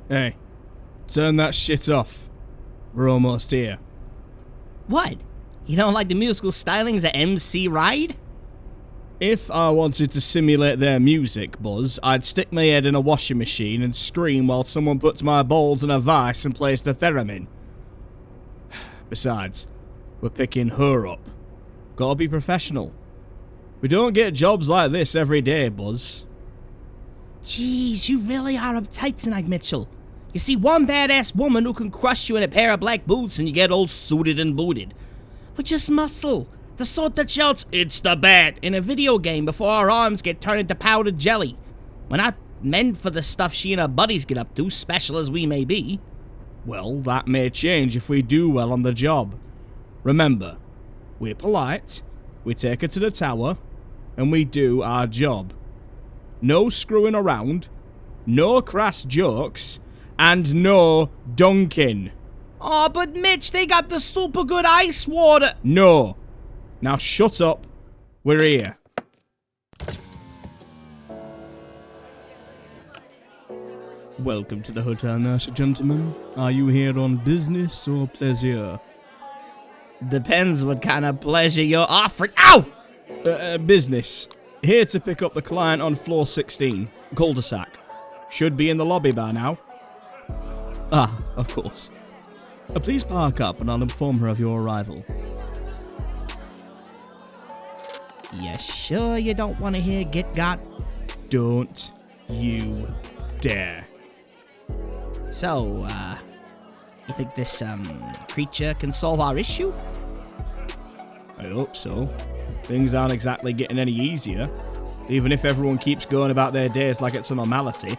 Hey, turn that shit off. We're almost here. What? You don't like the musical stylings of MC Ride? If I wanted to simulate their music, Buzz, I'd stick my head in a washing machine and scream while someone puts my balls in a vice and plays the theremin. Besides, we're picking her up. Gotta be professional. We don't get jobs like this every day, Buzz. Jeez, you really are uptight tonight, Mitchell. You see one badass woman who can crush you in a pair of black boots and you get all suited and booted. We're just muscle. The sort that shouts, "It's the bat," in a video game before our arms get turned into powdered jelly. We're not meant for the stuff she and her buddies get up to, special as we may be. Well, that may change if we do well on the job. Remember, we're polite, we take her to the tower, and we do our job. No screwing around, no crass jokes, and no dunking. Oh, but Mitch, they got the super good ice water. No. Now shut up. We're here. Welcome to the hotel, nurse gentlemen. Are you here on business or pleasure? Depends what kind of pleasure you're offering. Ow! Business. Here to pick up the client on floor 16, cul-de-sac. Should be in the lobby by now. Ah, of course. Please park up and I'll inform her of your arrival. You sure you don't want to hear Get Got? Don't you dare. So, you think this, creature can solve our issue? I hope so. Things aren't exactly getting any easier, even if everyone keeps going about their days like it's a normality.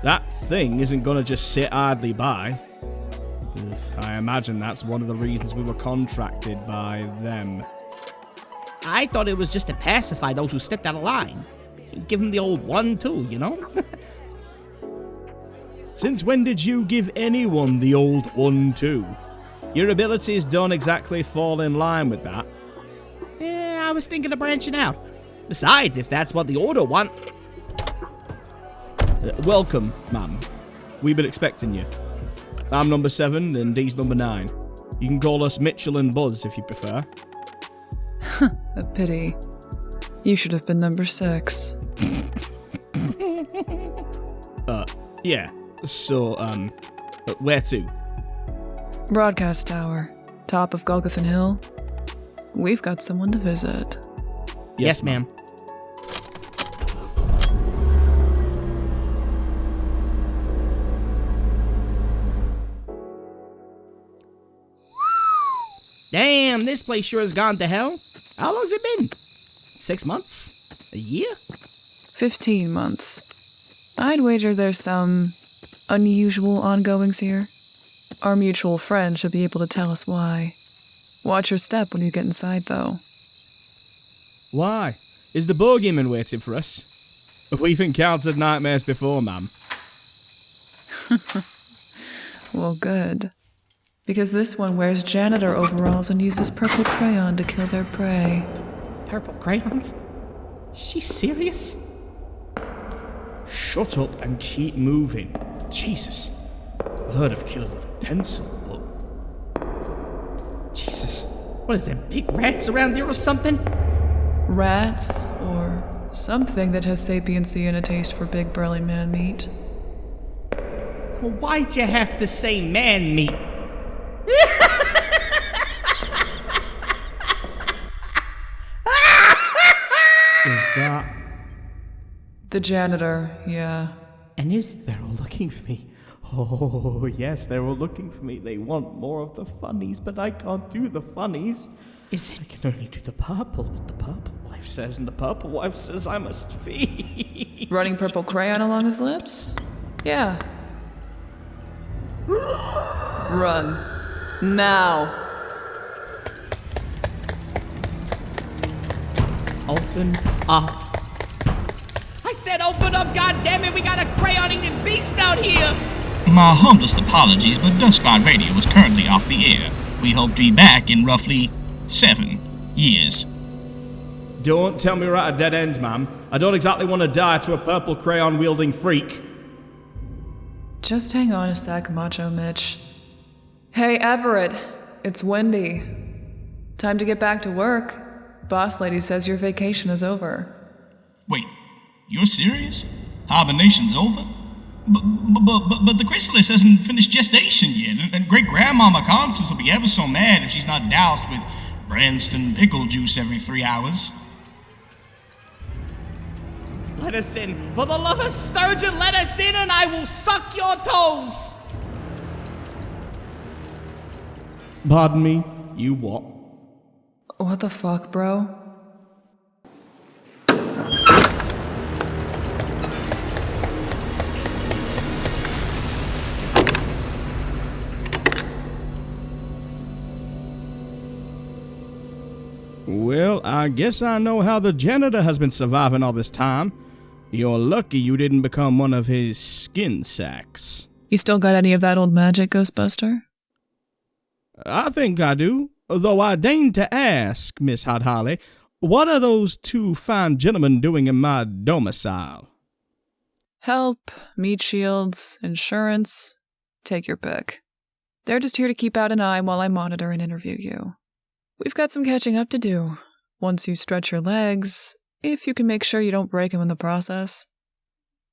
That thing isn't gonna just sit idly by. I imagine that's one of the reasons we were contracted by them. I thought it was just to pacify those who stepped out of line. Give them the old 1-2, you know? Since when did you give anyone the old 1-2? Your abilities don't exactly fall in line with that. Yeah, I was thinking of branching out. Besides, if that's what the Order want... Welcome, ma'am. We've been expecting you. I'm number 7 and he's number 9. You can call us Mitchell and Buzz if you prefer. A pity. You should have been number 6. Yeah. So, where to? Broadcast Tower, top of Golgothan Hill. We've got someone to visit. Yes, ma'am. Damn, this place sure has gone to hell. How long's it been? 6 months? A year? 15 months. I'd wager there's some unusual ongoings here. Our mutual friend should be able to tell us why. Watch your step when you get inside, though. Why? Is the bogeyman waiting for us? We've encountered nightmares before, ma'am. Well, good. Because this one wears janitor overalls and uses purple crayon to kill their prey. Purple crayons? She's serious? Shut up and keep moving. Jesus. I've heard of killing with a pencil, but... Jesus. What is there, big rats around here or something? Rats, or something that has sapiency and a taste for big burly man meat. Well, why'd you have to say man meat? Is that... The janitor, yeah. And is... They're all looking for me. Oh, yes, they're all looking for me. They want more of the funnies, but I can't do the funnies. Is it... I can only do the purple, what the purple wife says, and the purple wife says I must feed. Running purple crayon along his lips? Yeah. Run. Now. Open up. I said open up, goddammit! We got a crayon-eating beast out here! My humblest apologies, but Dusklight Radio is currently off the air. We hope to be back in roughly 7 years. Don't tell me we're at a dead end, ma'am. I don't exactly want to die to a purple crayon-wielding freak. Just hang on a sec, Macho Mitch. Hey, Everett, it's Wendy. Time to get back to work. Boss lady says your vacation is over. Wait, you're serious? Hibernation's over? But the chrysalis hasn't finished gestation yet, and great-grandmama Constance will be ever so mad if she's not doused with Branston pickle juice every 3 hours. Let us in. For the love of Sturgeon, let us in and I will suck your toes. Pardon me, you what? What the fuck, bro? Well, I guess I know how the janitor has been surviving all this time. You're lucky you didn't become one of his skin sacks. You still got any of that old magic, Ghostbuster? I think I do, though I deign to ask, Miss Hot Holly, what are those two fine gentlemen doing in my domicile? Help, meat shields, insurance, take your pick. They're just here to keep out an eye while I monitor and interview you. We've got some catching up to do. Once you stretch your legs, if you can make sure you don't break them in the process.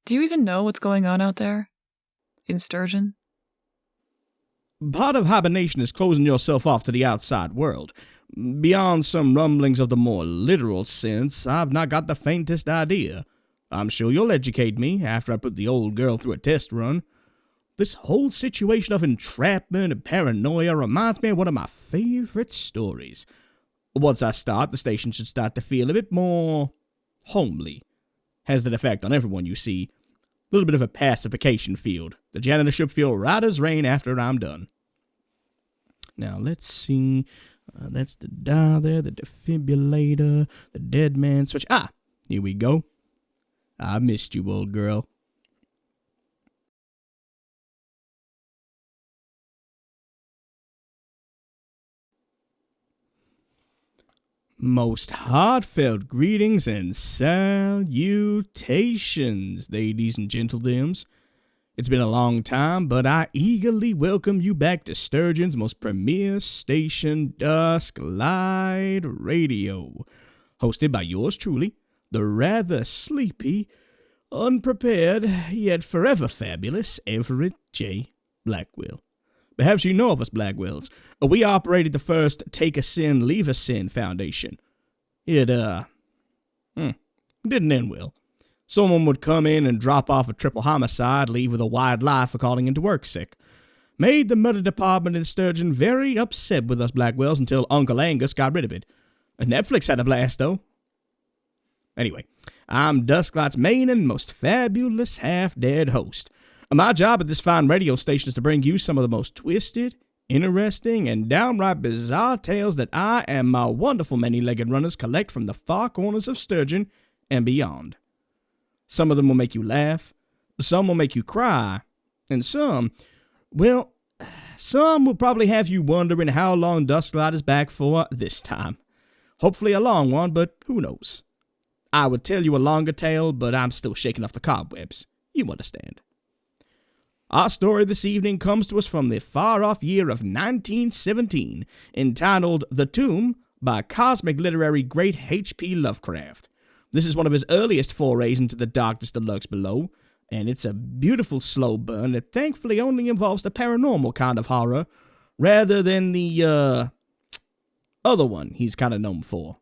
Do you even know what's going on out there? In Sturgeon? Part of hibernation is closing yourself off to the outside world. Beyond some rumblings of the more literal sense, I've not got the faintest idea. I'm sure you'll educate me after I put the old girl through a test run. This whole situation of entrapment and paranoia reminds me of one of my favorite stories. Once I start, the station should start to feel a bit more homely. Has that effect on everyone, you see. A little bit of a pacification field. The janitor should feel right as rain after I'm done. Now, let's see. That's the dial there, the defibrillator, the dead man switch. Ah, here we go. I missed you, old girl. Most heartfelt greetings and salutations, ladies and gentledems. It's been a long time, but I eagerly welcome you back to Sturgeon's most premier station, Dusklight Radio, hosted by yours truly, the rather sleepy, unprepared, yet forever fabulous Everett J. Blackwell. Perhaps you know of us Blackwells. We operated the first Take a Sin, Leave a Sin Foundation. It, didn't end well. Someone would come in and drop off a triple homicide, leave with a wide life for calling into work sick. Made the murder department in Sturgeon very upset with us Blackwells until Uncle Angus got rid of it. Netflix had a blast, though. Anyway, I'm Dusklight's main and most fabulous half-dead host. My job at this fine radio station is to bring you some of the most twisted, interesting, and downright bizarre tales that I and my wonderful many-legged runners collect from the far corners of Sturgeon and beyond. Some of them will make you laugh, some will make you cry, and some will probably have you wondering how long Dusklight is back for this time. Hopefully a long one, but who knows. I would tell you a longer tale, but I'm still shaking off the cobwebs. You understand. Our story this evening comes to us from the far-off year of 1917, entitled The Tomb by cosmic literary great H.P. Lovecraft. This is one of his earliest forays into the darkness that lurks below, and it's a beautiful slow burn that thankfully only involves the paranormal kind of horror, rather than the, other one he's kind of known for.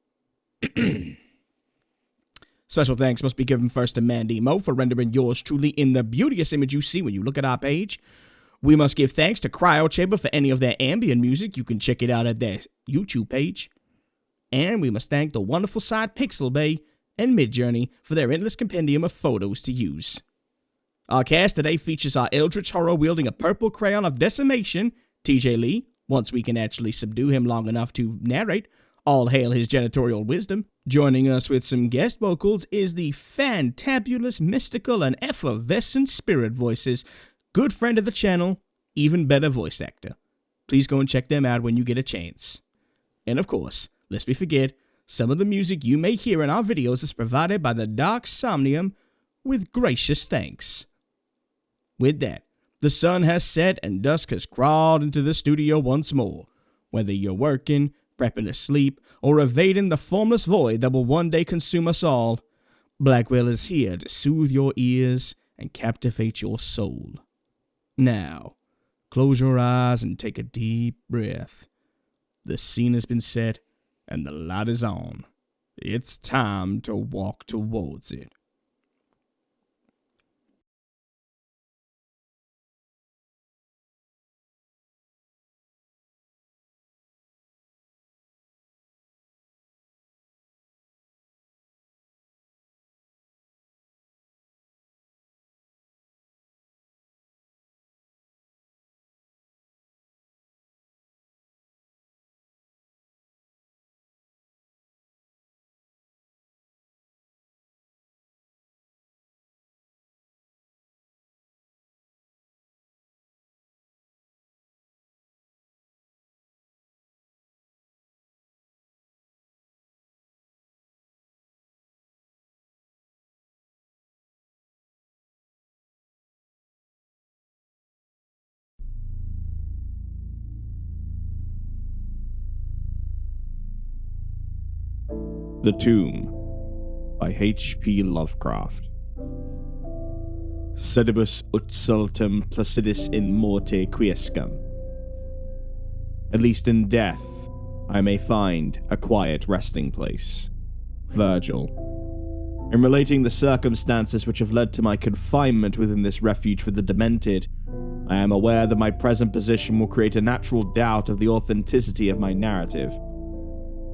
Special thanks must be given first to Mandy Mo for rendering yours truly in the beauteous image you see when you look at our page. We must give thanks to Cryo Chamber for any of their ambient music. You can check it out at their YouTube page. And we must thank the wonderful site Pixel Bay and Midjourney for their endless compendium of photos to use. Our cast today features our eldritch horror wielding a purple crayon of decimation, TJ Lee, once we can actually subdue him long enough to narrate. All hail his janitorial wisdom. Joining us with some guest vocals is the fantabulous, mystical, and effervescent spirit voices, good friend of the channel, even better voice actor. Please go and check them out when you get a chance. And of course, lest we forget, some of the music you may hear in our videos is provided by the Dark Somnium with gracious thanks. With that, The sun has set and dusk has crawled into the studio once more. Whether you're working, prepping to sleep, or evading the formless void that will one day consume us all, Blackwell is here to soothe your ears and captivate your soul. Now, close your eyes and take a deep breath. The scene has been set and the light is on. It's time to walk towards it. The Tomb by H.P. Lovecraft. Sedibus ut saltum placidis in morte quiescam. At least in death, I may find a quiet resting place. Virgil. In relating the circumstances which have led to my confinement within this refuge for the demented, I am aware that my present position will create a natural doubt of the authenticity of my narrative.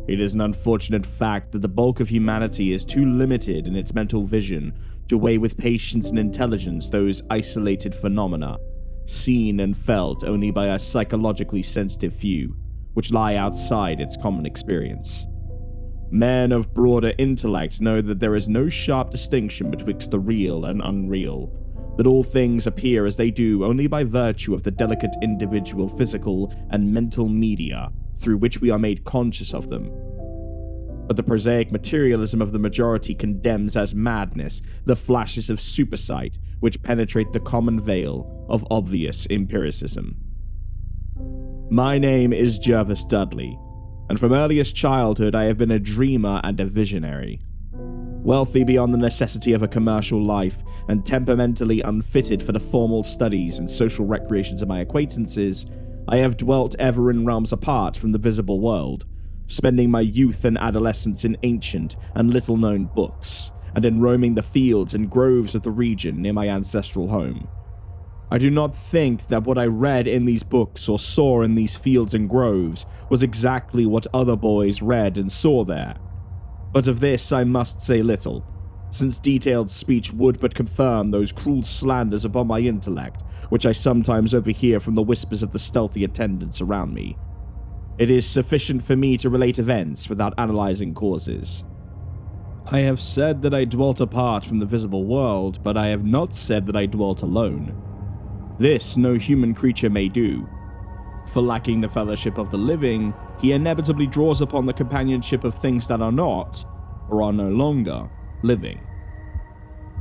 It is an unfortunate fact that the bulk of humanity is too limited in its mental vision to weigh with patience and intelligence those isolated phenomena, seen and felt only by a psychologically sensitive few, which lie outside its common experience. Men of broader intellect know that there is no sharp distinction betwixt the real and unreal, that all things appear as they do only by virtue of the delicate individual physical and mental media through which we are made conscious of them. But the prosaic materialism of the majority condemns as madness the flashes of supersight which penetrate the common veil of obvious empiricism. My name is Jervis Dudley, and from earliest childhood I have been a dreamer and a visionary. Wealthy beyond the necessity of a commercial life, and temperamentally unfitted for the formal studies and social recreations of my acquaintances, I have dwelt ever in realms apart from the visible world, spending my youth and adolescence in ancient and little-known books, and in roaming the fields and groves of the region near my ancestral home. I do not think that what I read in these books or saw in these fields and groves was exactly what other boys read and saw there. But of this I must say little, since detailed speech would but confirm those cruel slanders upon my intellect, which I sometimes overhear from the whispers of the stealthy attendants around me. It is sufficient for me to relate events without analyzing causes. I have said that I dwelt apart from the visible world, but I have not said that I dwelt alone. This no human creature may do. For lacking the fellowship of the living, he inevitably draws upon the companionship of things that are not, or are no longer, living.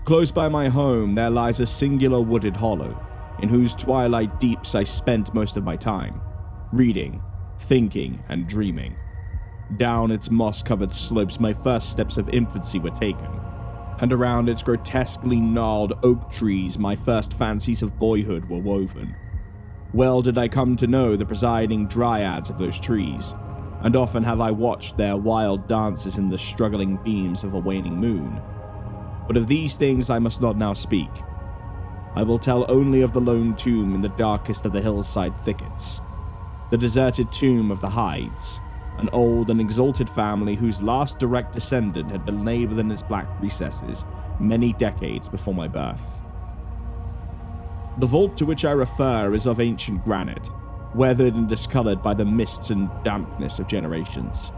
Close by my home there lies a singular wooded hollow, in whose twilight deeps I spent most of my time, reading, thinking, and dreaming. Down its moss-covered slopes my first steps of infancy were taken, and around its grotesquely gnarled oak trees my first fancies of boyhood were woven. Well did I come to know the presiding dryads of those trees, and often have I watched their wild dances in the struggling beams of a waning moon. But of these things I must not now speak. I will tell only of the lone tomb in the darkest of the hillside thickets, the deserted tomb of the Hydes, an old and exalted family whose last direct descendant had been laid within its black recesses many decades before my birth. The vault to which I refer is of ancient granite, weathered and discolored by the mists and dampness of generations.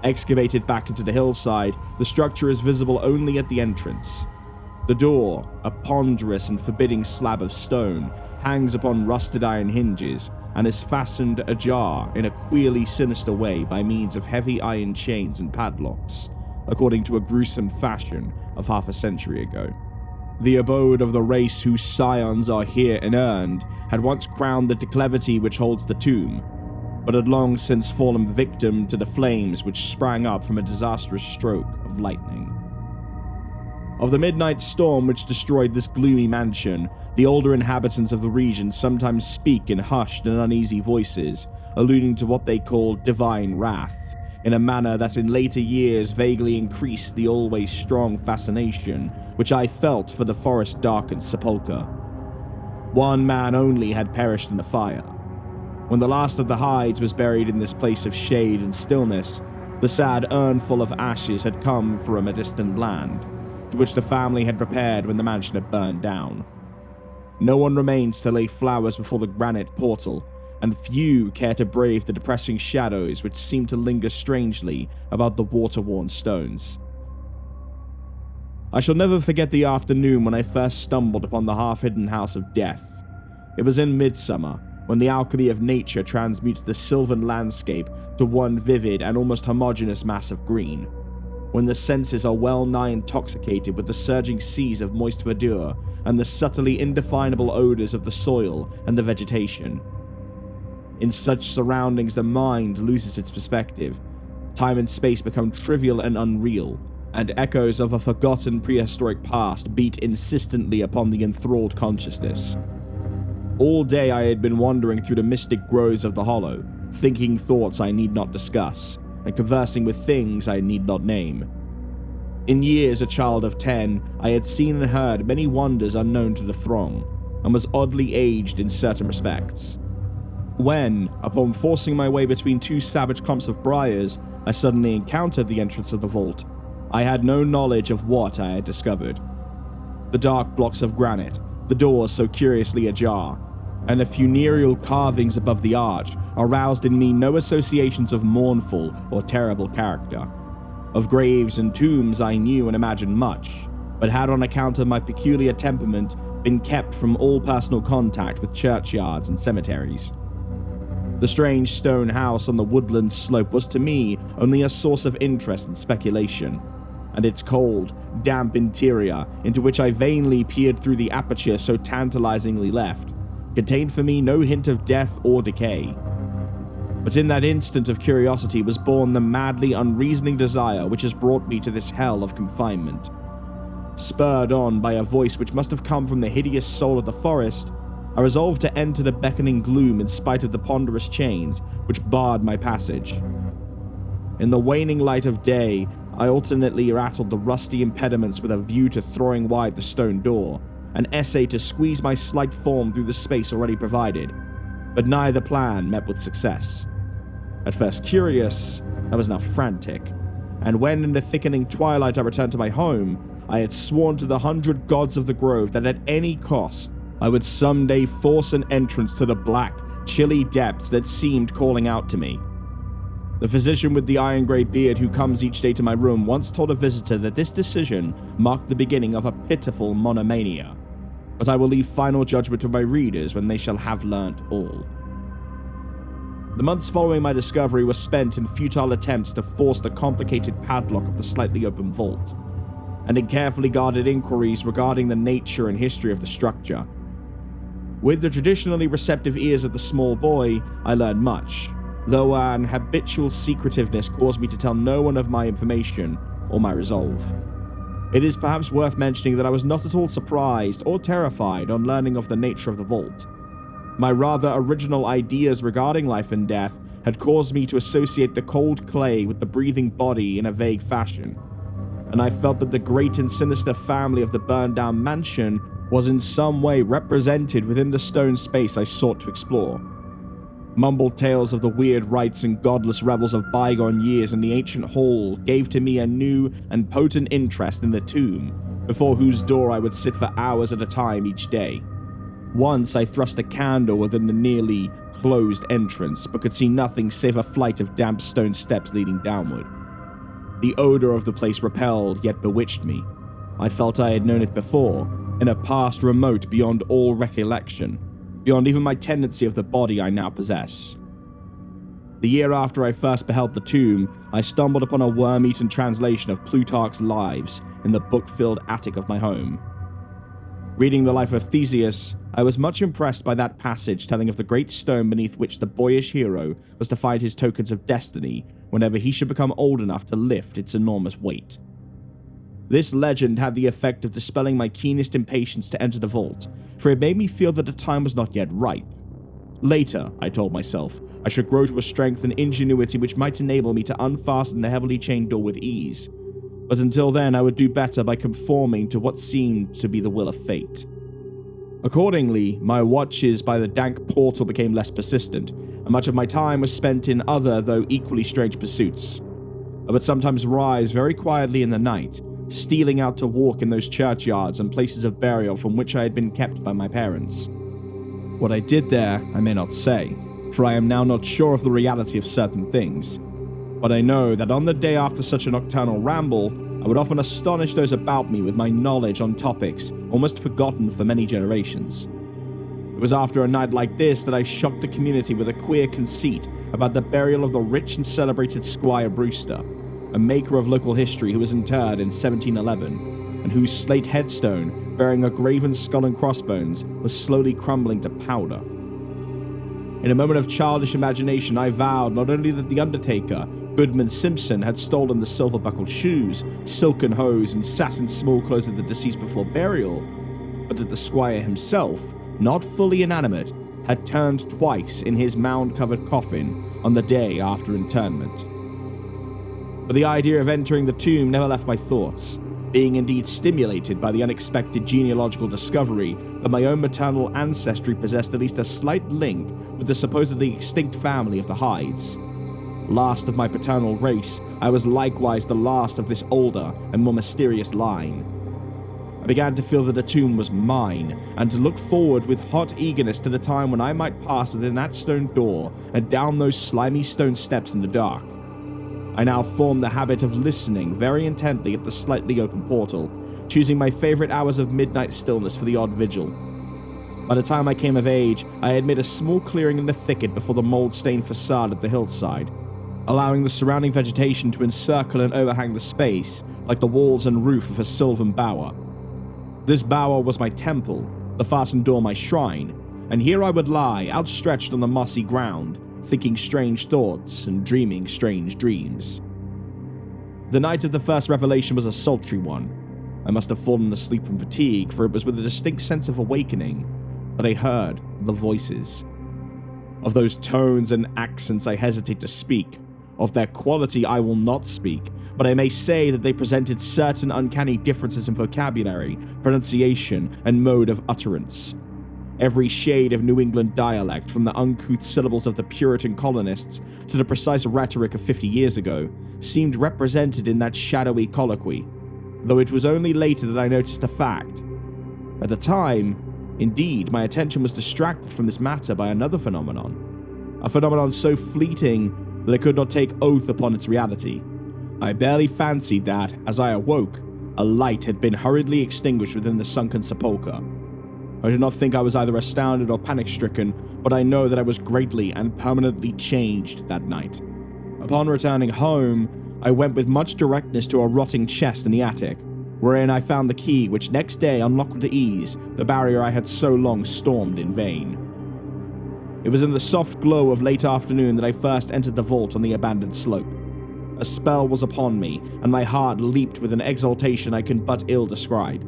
Excavated back into the hillside, the structure is visible only at the entrance. The door, a ponderous and forbidding slab of stone, hangs upon rusted iron hinges and is fastened ajar in a queerly sinister way by means of heavy iron chains and padlocks, according to a gruesome fashion of half a century ago. The abode of the race whose scions are here inurned had once crowned the declivity which holds the tomb, but had long since fallen victim to the flames which sprang up from a disastrous stroke of lightning. Of the midnight storm which destroyed this gloomy mansion, the older inhabitants of the region sometimes speak in hushed and uneasy voices, alluding to what they call divine wrath, in a manner that in later years vaguely increased the always strong fascination which I felt for the forest-darkened sepulchre. One man only had perished in the fire. When the last of the hides was buried in this place of shade and stillness, the sad urnful of ashes had come from a distant land, to which the family had prepared when the mansion had burned down. No one remains to lay flowers before the granite portal, and few care to brave the depressing shadows which seem to linger strangely about the water-worn stones. I shall never forget the afternoon when I first stumbled upon the half-hidden house of death. It was in midsummer, when the alchemy of nature transmutes the sylvan landscape to one vivid and almost homogeneous mass of green, when the senses are well-nigh intoxicated with the surging seas of moist verdure and the subtly indefinable odors of the soil and the vegetation. In such surroundings, the mind loses its perspective. Time and space become trivial and unreal, and echoes of a forgotten prehistoric past beat insistently upon the enthralled consciousness. All day I had been wandering through the mystic groves of the Hollow, thinking thoughts I need not discuss, and conversing with things I need not name. In years a child of 10, I had seen and heard many wonders unknown to the throng, and was oddly aged in certain respects. When, upon forcing my way between two savage clumps of briars, I suddenly encountered the entrance of the vault, I had no knowledge of what I had discovered. The dark blocks of granite, the doors so curiously ajar, and the funereal carvings above the arch aroused in me no associations of mournful or terrible character. Of graves and tombs I knew and imagined much, but had on account of my peculiar temperament been kept from all personal contact with churchyards and cemeteries. The strange stone house on the woodland slope was to me only a source of interest and speculation, and its cold, damp interior, into which I vainly peered through the aperture so tantalizingly left, contained for me no hint of death or decay. But in that instant of curiosity was born the madly unreasoning desire which has brought me to this hell of confinement. Spurred on by a voice which must have come from the hideous soul of the forest, I resolved to enter the beckoning gloom in spite of the ponderous chains which barred my passage. In the waning light of day, I alternately rattled the rusty impediments with a view to throwing wide the stone door, an essay to squeeze my slight form through the space already provided, but neither plan met with success. At first curious, I was now frantic, and when in the thickening twilight I returned to my home, I had sworn to the 100 gods of the grove that at any cost, I would someday force an entrance to the black, chilly depths that seemed calling out to me. The physician with the iron-grey beard who comes each day to my room once told a visitor that this decision marked the beginning of a pitiful monomania, but I will leave final judgment to my readers when they shall have learnt all. The months following my discovery were spent in futile attempts to force the complicated padlock of the slightly open vault, and in carefully guarded inquiries regarding the nature and history of the structure. With the traditionally receptive ears of the small boy, I learned much, though an habitual secretiveness caused me to tell no one of my information or my resolve. It is perhaps worth mentioning that I was not at all surprised or terrified on learning of the nature of the vault. My rather original ideas regarding life and death had caused me to associate the cold clay with the breathing body in a vague fashion, and I felt that the great and sinister family of the burned-down mansion was in some way represented within the stone space I sought to explore. Mumbled tales of the weird rites and godless revels of bygone years in the ancient hall gave to me a new and potent interest in the tomb, before whose door I would sit for hours at a time each day. Once I thrust a candle within the nearly closed entrance, but could see nothing save a flight of damp stone steps leading downward. The odor of the place repelled yet bewitched me. I felt I had known it before, in a past remote beyond all recollection, beyond even my tendency of the body I now possess. The year after I first beheld the tomb, I stumbled upon a worm-eaten translation of Plutarch's Lives in the book-filled attic of my home. Reading the life of Theseus, I was much impressed by that passage telling of the great stone beneath which the boyish hero was to find his tokens of destiny whenever he should become old enough to lift its enormous weight. This legend had the effect of dispelling my keenest impatience to enter the vault, for it made me feel that the time was not yet ripe. Later, I told myself, I should grow to a strength and ingenuity which might enable me to unfasten the heavily chained door with ease. But until then, I would do better by conforming to what seemed to be the will of fate. Accordingly, my watches by the dank portal became less persistent, and much of my time was spent in other, though equally strange pursuits. I would sometimes rise very quietly in the night, stealing out to walk in those churchyards and places of burial from which I had been kept by my parents. What I did there, I may not say, for I am now not sure of the reality of certain things. But I know that on the day after such a nocturnal ramble, I would often astonish those about me with my knowledge on topics almost forgotten for many generations. It was after a night like this that I shocked the community with a queer conceit about the burial of the rich and celebrated Squire Brewster, a maker of local history who was interred in 1711, and whose slate headstone, bearing a graven skull and crossbones, was slowly crumbling to powder. In a moment of childish imagination, I vowed not only that the undertaker, Goodman Simpson, had stolen the silver-buckled shoes, silken hose, and satin small clothes of the deceased before burial, but that the squire himself, not fully inanimate, had turned twice in his mound-covered coffin on the day after interment. But the idea of entering the tomb never left my thoughts, being indeed stimulated by the unexpected genealogical discovery that my own maternal ancestry possessed at least a slight link with the supposedly extinct family of the Hydes. Last of my paternal race, I was likewise the last of this older and more mysterious line. I began to feel that the tomb was mine, and to look forward with hot eagerness to the time when I might pass within that stone door and down those slimy stone steps in the dark. I now formed the habit of listening very intently at the slightly open portal, choosing my favorite hours of midnight stillness for the odd vigil. By the time I came of age, I had made a small clearing in the thicket before the mold-stained facade of the hillside, allowing the surrounding vegetation to encircle and overhang the space like the walls and roof of a sylvan bower. This bower was my temple, the fastened door my shrine, and here I would lie, outstretched on the mossy ground, thinking strange thoughts and dreaming strange dreams. The night of the first revelation was a sultry one. I must have fallen asleep from fatigue, for it was with a distinct sense of awakening that I heard the voices. Of those tones and accents I hesitate to speak. Of their quality I will not speak, but I may say that they presented certain uncanny differences in vocabulary, pronunciation, and mode of utterance. Every shade of New England dialect, from the uncouth syllables of the Puritan colonists to the precise rhetoric of 50 years ago, seemed represented in that shadowy colloquy, though it was only later that I noticed the fact. At the time, indeed, my attention was distracted from this matter by another phenomenon, a phenomenon so fleeting that I could not take oath upon its reality. I barely fancied that, as I awoke, a light had been hurriedly extinguished within the sunken sepulchre. I do not think I was either astounded or panic-stricken, but I know that I was greatly and permanently changed that night. Upon returning home, I went with much directness to a rotting chest in the attic, wherein I found the key which next day unlocked with ease the barrier I had so long stormed in vain. It was in the soft glow of late afternoon that I first entered the vault on the abandoned slope. A spell was upon me, and my heart leaped with an exultation I can but ill describe.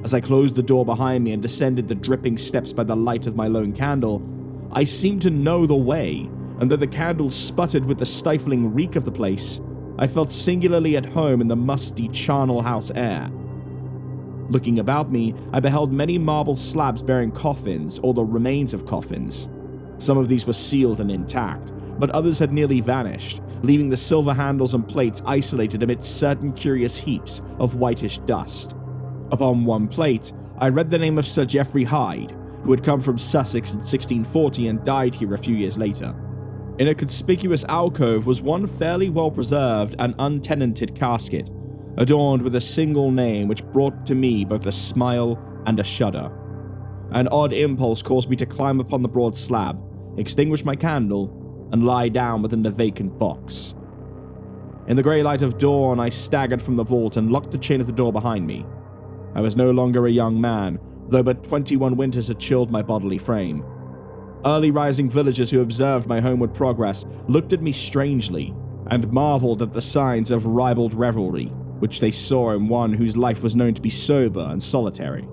As I closed the door behind me and descended the dripping steps by the light of my lone candle, I seemed to know the way, and though the candle sputtered with the stifling reek of the place, I felt singularly at home in the musty charnel house air. Looking about me, I beheld many marble slabs bearing coffins, or the remains of coffins. Some of these were sealed and intact, but others had nearly vanished, leaving the silver handles and plates isolated amidst certain curious heaps of whitish dust. Upon one plate, I read the name of Sir Geoffrey Hyde, who had come from Sussex in 1640 and died here a few years later. In a conspicuous alcove was one fairly well-preserved and untenanted casket, adorned with a single name which brought to me both a smile and a shudder. An odd impulse caused me to climb upon the broad slab, extinguish my candle, and lie down within the vacant box. In the grey light of dawn, I staggered from the vault and locked the chain of the door behind me. I was no longer a young man, though but 21 winters had chilled my bodily frame. Early rising villagers who observed my homeward progress looked at me strangely and marveled at the signs of ribald revelry which they saw in one whose life was known to be sober and solitary.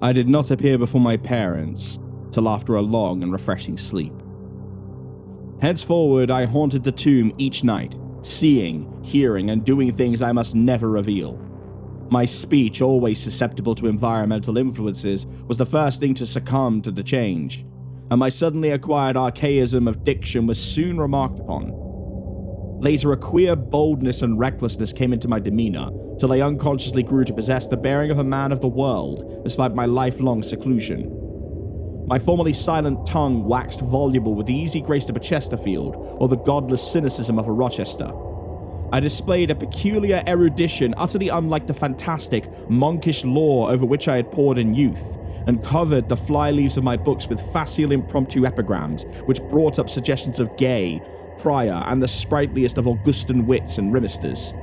I did not appear before my parents till after a long and refreshing sleep. Henceforward I haunted the tomb each night, seeing, hearing, and doing things I must never reveal. My speech, always susceptible to environmental influences, was the first thing to succumb to the change, and my suddenly acquired archaism of diction was soon remarked upon. Later, a queer boldness and recklessness came into my demeanor, till I unconsciously grew to possess the bearing of a man of the world, despite my lifelong seclusion. My formerly silent tongue waxed voluble with the easy grace of a Chesterfield, or the godless cynicism of a Rochester. I displayed a peculiar erudition utterly unlike the fantastic, monkish lore over which I had pored in youth, and covered the fly-leaves of my books with facile impromptu epigrams, which brought up suggestions of Gay, Prior, and the sprightliest of Augustan wits and rimesters.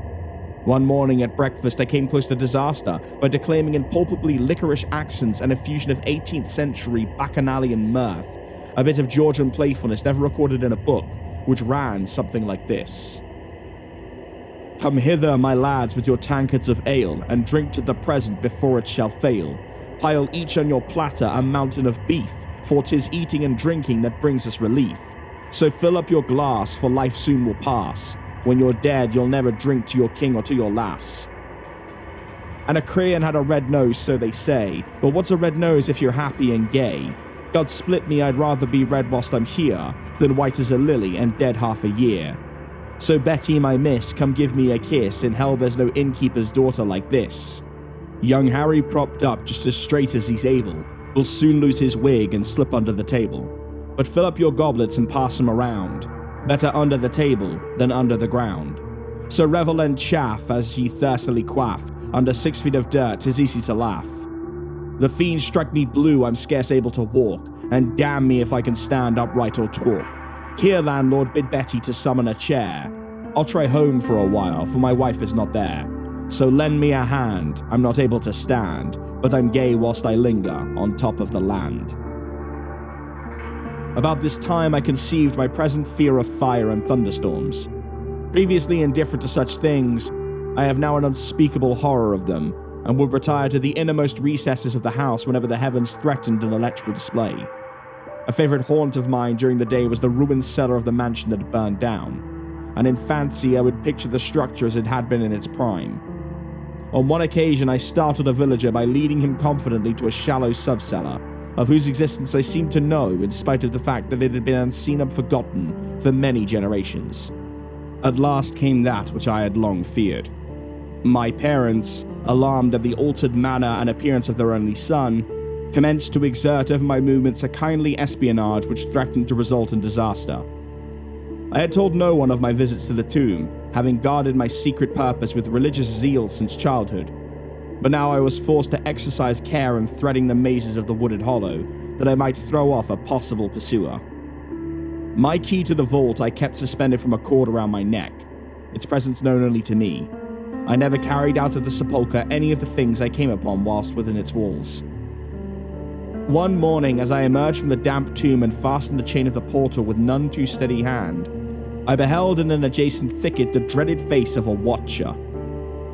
One morning at breakfast I came close to disaster by declaiming in palpably licorice accents and a fusion of 18th century bacchanalian mirth, a bit of Georgian playfulness never recorded in a book, which ran something like this. Come hither, my lads, with your tankards of ale, and drink to the present before it shall fail. Pile each on your platter a mountain of beef, for 'tis eating and drinking that brings us relief. So fill up your glass, for life soon will pass. When you're dead, you'll never drink to your king or to your lass. And a crayon had a red nose, so they say, but what's a red nose if you're happy and gay? God split me, I'd rather be red whilst I'm here, than white as a lily and dead half a year. So Betty, my miss, come give me a kiss, in hell there's no innkeeper's daughter like this. Young Harry, propped up just as straight as he's able, will soon lose his wig and slip under the table. But fill up your goblets and pass them around. Better under the table than under the ground. So revel and chaff as ye thirstily quaff. Under 6 feet of dirt 'tis easy to laugh. The fiend struck me blue, I'm scarce able to walk, and damn me if I can stand upright or talk. Here, landlord, bid Betty to summon a chair. I'll try home for a while, for my wife is not there. So lend me a hand, I'm not able to stand, but I'm gay whilst I linger on top of the land. About this time I conceived my present fear of fire and thunderstorms. Previously indifferent to such things, I have now an unspeakable horror of them, and would retire to the innermost recesses of the house whenever the heavens threatened an electrical display. A favourite haunt of mine during the day was the ruined cellar of the mansion that had burned down, and in fancy I would picture the structure as it had been in its prime. On one occasion I startled a villager by leading him confidently to a shallow sub-cellar, of whose existence I seemed to know in spite of the fact that it had been unseen and forgotten for many generations. At last came that which I had long feared. My parents, alarmed at the altered manner and appearance of their only son, commenced to exert over my movements a kindly espionage which threatened to result in disaster. I had told no one of my visits to the tomb, having guarded my secret purpose with religious zeal since childhood. But now I was forced to exercise care in threading the mazes of the wooded hollow, that I might throw off a possible pursuer. My key to the vault I kept suspended from a cord around my neck, its presence known only to me. I never carried out of the sepulchre any of the things I came upon whilst within its walls. One morning, as I emerged from the damp tomb and fastened the chain of the portal with none too steady hand, I beheld in an adjacent thicket the dreaded face of a watcher.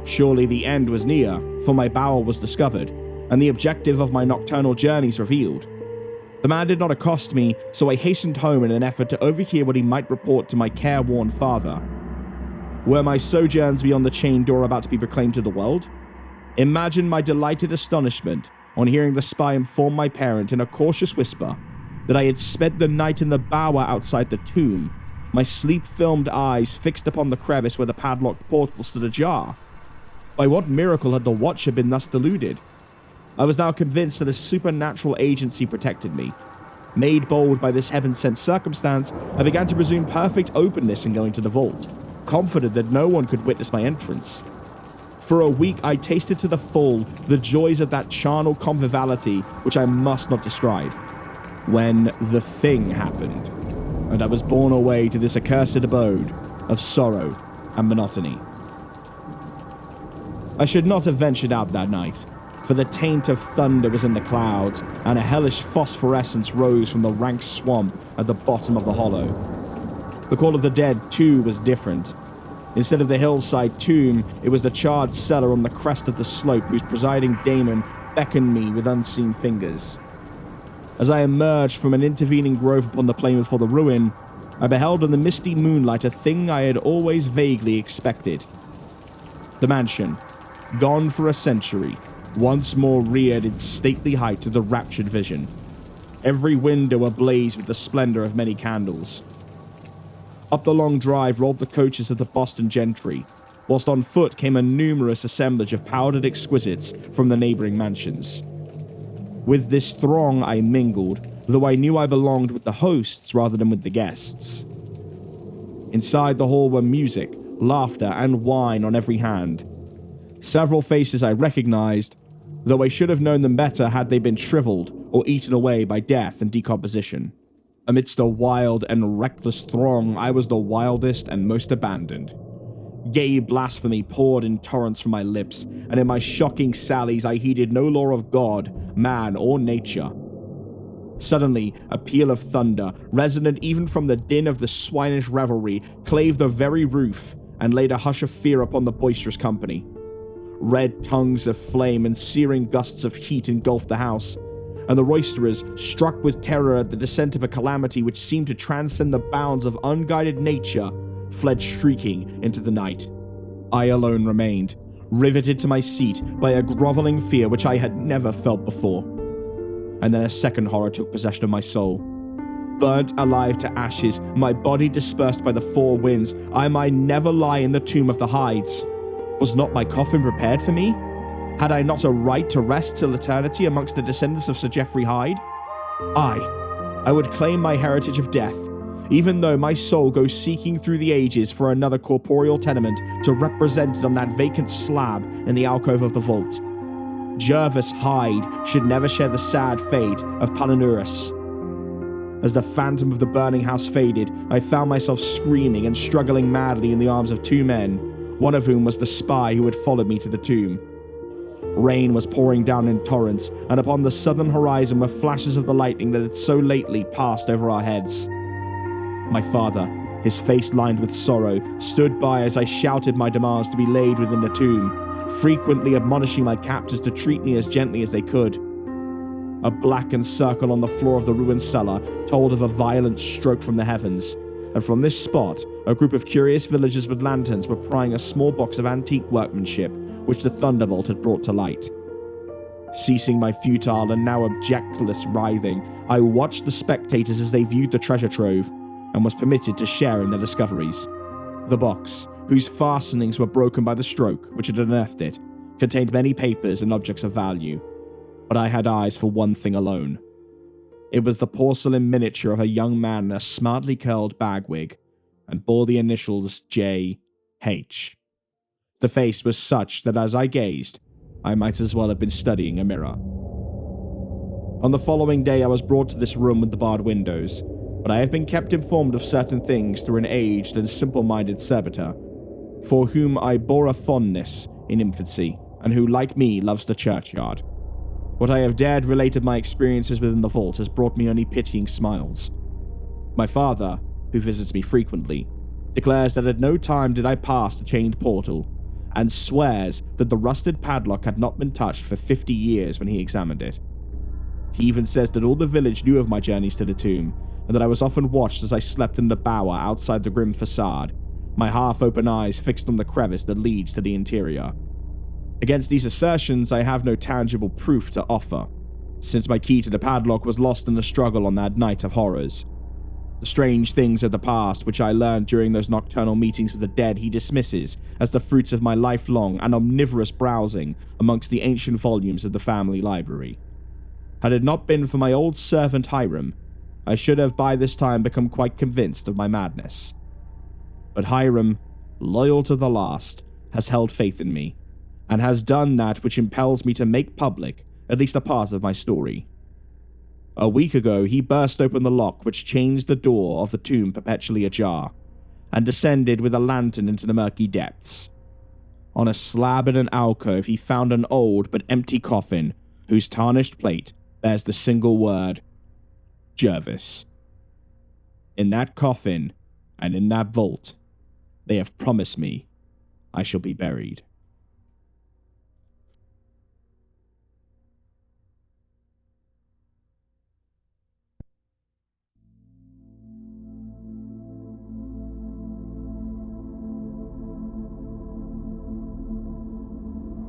Surely the end was near, for my bowel was discovered, and the objective of my nocturnal journeys revealed. The man did not accost me, so I hastened home in an effort to overhear what he might report to my careworn father. Were my sojourns beyond the chained door about to be proclaimed to the world? Imagine my delighted astonishment on hearing the spy inform my parent in a cautious whisper that I had spent the night in the bower outside the tomb, my sleep-filmed eyes fixed upon the crevice where the padlocked portal stood ajar. By what miracle had the watcher been thus deluded? I was now convinced that a supernatural agency protected me. Made bold by this heaven-sent circumstance, I began to presume perfect openness in going to the vault, confident that no one could witness my entrance. For a week I tasted to the full the joys of that charnel conviviality which I must not describe, when the thing happened, and I was borne away to this accursed abode of sorrow and monotony. I should not have ventured out that night, for the taint of thunder was in the clouds, and a hellish phosphorescence rose from the rank swamp at the bottom of the hollow. The Call of the Dead, too, was different. Instead of the hillside tomb, it was the charred cellar on the crest of the slope whose presiding daemon beckoned me with unseen fingers. As I emerged from an intervening grove upon the plain before the ruin, I beheld in the misty moonlight a thing I had always vaguely expected. The mansion, gone for a century, once more reared its stately height to the raptured vision, every window ablaze with the splendor of many candles. Up the long drive rolled the coaches of the Boston gentry, whilst on foot came a numerous assemblage of powdered exquisites from the neighboring mansions. With this throng I mingled, though I knew I belonged with the hosts rather than with the guests. Inside the hall were music, laughter, and wine on every hand. Several faces I recognized, though I should have known them better had they been shriveled or eaten away by death and decomposition. Amidst a wild and reckless throng, I was the wildest and most abandoned. Gay blasphemy poured in torrents from my lips, and in my shocking sallies I heeded no law of God, man, or nature. Suddenly, a peal of thunder, resonant even from the din of the swinish revelry, clave the very roof and laid a hush of fear upon the boisterous company. Red tongues of flame and searing gusts of heat engulfed the house, and the roisterers, struck with terror at the descent of a calamity which seemed to transcend the bounds of unguided nature, fled shrieking into the night. I alone remained, riveted to my seat by a groveling fear which I had never felt before. And then a second horror took possession of my soul. Burnt alive to ashes, my body dispersed by the four winds, I might never lie in the tomb of the Hydes. Was not my coffin prepared for me? Had I not a right to rest till eternity amongst the descendants of Sir Geoffrey Hyde? I would claim my heritage of death, even though my soul goes seeking through the ages for another corporeal tenement to represent it on that vacant slab in the alcove of the vault. Jervis Hyde should never share the sad fate of Palinurus. As the phantom of the burning house faded, I found myself screaming and struggling madly in the arms of two men, one of whom was the spy who had followed me to the tomb. Rain was pouring down in torrents, and upon the southern horizon were flashes of the lightning that had so lately passed over our heads. My father, his face lined with sorrow, stood by as I shouted my demands to be laid within the tomb, frequently admonishing my captors to treat me as gently as they could. A blackened circle on the floor of the ruined cellar told of a violent stroke from the heavens, and from this spot, a group of curious villagers with lanterns were prying a small box of antique workmanship which the thunderbolt had brought to light. Ceasing my futile and now objectless writhing, I watched the spectators as they viewed the treasure trove, and was permitted to share in their discoveries. The box, whose fastenings were broken by the stroke which had unearthed it, contained many papers and objects of value, but I had eyes for one thing alone. It was the porcelain miniature of a young man in a smartly curled bagwig, and bore the initials J.H. The face was such that as I gazed, I might as well have been studying a mirror. On the following day I was brought to this room with the barred windows, but I have been kept informed of certain things through an aged and simple-minded servitor, for whom I bore a fondness in infancy, and who, like me, loves the churchyard. What I have dared relate of my experiences within the vault has brought me only pitying smiles. My father, who visits me frequently, declares that at no time did I pass the chained portal, and swears that the rusted padlock had not been touched for 50 years when he examined it. He even says that all the village knew of my journeys to the tomb, and that I was often watched as I slept in the bower outside the grim facade, my half-open eyes fixed on the crevice that leads to the interior. Against these assertions, I have no tangible proof to offer, since my key to the padlock was lost in the struggle on that night of horrors. The strange things of the past which I learned during those nocturnal meetings with the dead he dismisses as the fruits of my lifelong and omnivorous browsing amongst the ancient volumes of the family library. Had it not been for my old servant Hiram, I should have by this time become quite convinced of my madness. But Hiram, loyal to the last, has held faith in me, and has done that which impels me to make public at least a part of my story. A week ago, he burst open the lock which chains the door of the tomb perpetually ajar, and descended with a lantern into the murky depths. on a slab in an alcove, he found an old but empty coffin whose tarnished plate bears the single word, Jervis. In that coffin and in that vault, they have promised me I shall be buried.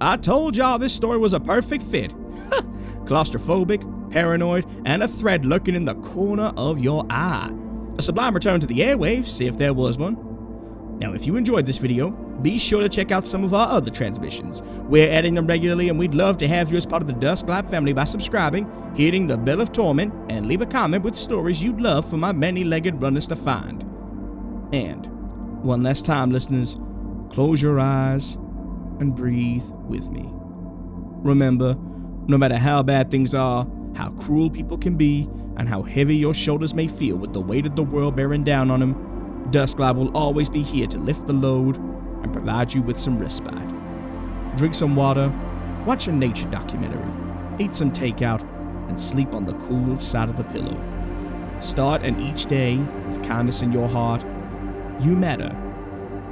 I told y'all this story was a perfect fit. Claustrophobic, paranoid, and a thread lurking in the corner of your eye. A sublime return to the airwaves, if there was one. Now, if you enjoyed this video, be sure to check out some of our other transmissions. We're adding them regularly, and we'd love to have you as part of the Dusklight family by subscribing, hitting the bell of torment, and leave a comment with stories you'd love for my many-legged runners to find. And, one last time, listeners, close your eyes and breathe with me. Remember, no matter how bad things are, how cruel people can be, and how heavy your shoulders may feel with the weight of the world bearing down on them, Dusklight will always be here to lift the load and provide you with some respite. Drink some water, watch a nature documentary, eat some takeout, and sleep on the cool side of the pillow. Start and each day with kindness in your heart. You matter.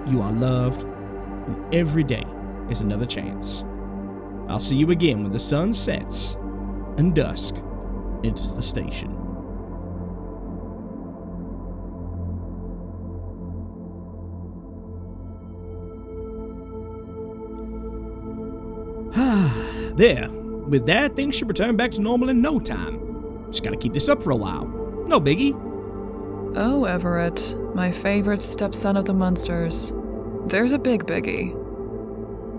You are loved, and every day is another chance. I'll see you again when the sun sets and dusk enters the station. There. With that, things should return back to normal in no time. Just gotta keep this up for a while. No biggie. Oh, Everett, my favorite stepson of the Munsters. There's a biggie.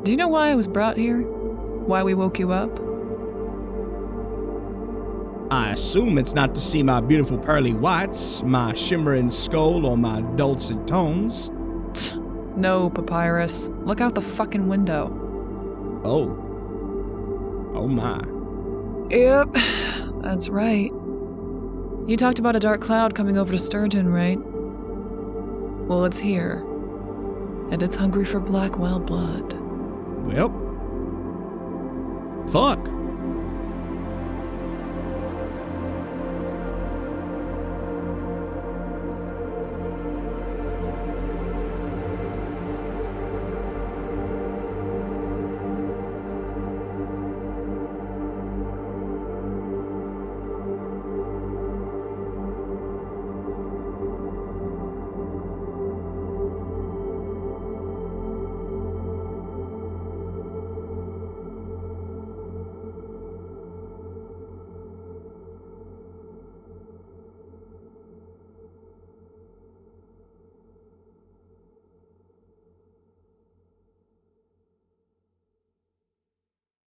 Do you know why I was brought here? Why we woke you up? I assume it's not to see my beautiful pearly whites, my shimmering skull, or my dulcet tones. No, Papyrus. Look out the fucking window. Oh. Oh my. Yep, that's right. You talked about a dark cloud coming over to Sturgeon, right? Well, it's here. And it's hungry for black wild blood. Well. Fuck.